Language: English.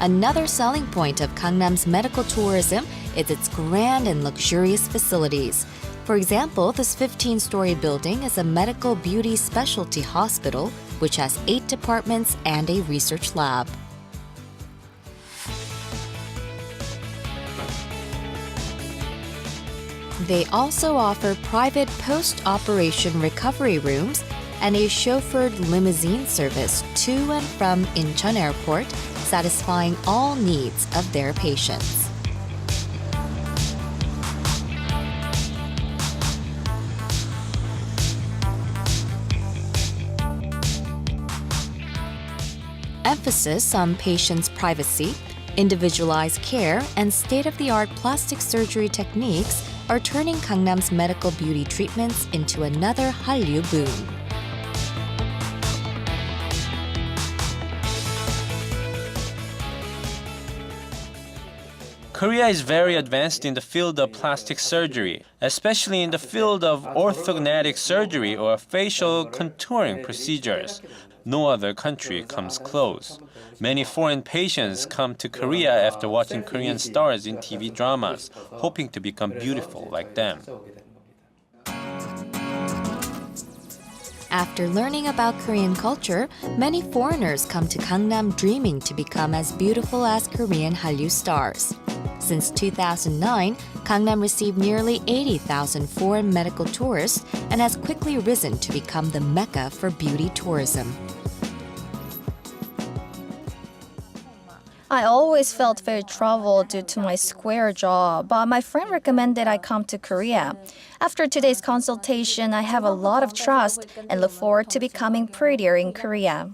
Another selling point of Gangnam's medical tourism is its grand and luxurious facilities. For example, this 15-story building is a medical beauty specialty hospital, which has 8 departments and a research lab. They also offer private post-operation recovery rooms and a chauffeured limousine service to and from Incheon Airport, satisfying all needs of their patients. Emphasis on patients' privacy, individualized care, and state-of-the-art plastic surgery techniques are turning Gangnam's medical beauty treatments into another Hallyu boom. Korea is very advanced in the field of plastic surgery, especially in the field of orthodontic surgery or facial contouring procedures. No other country comes close. Many foreign patients come to Korea after watching Korean stars in TV dramas, hoping to become beautiful like them. After learning about Korean culture, many foreigners come to Gangnam dreaming to become as beautiful as Korean Hallyu stars. Since 2009, Gangnam received nearly 80,000 foreign medical tourists and has quickly risen to become the mecca for beauty tourism. I always felt very troubled due to my square jaw, but my friend recommended I come to Korea. After today's consultation, I have a lot of trust and look forward to becoming prettier in Korea.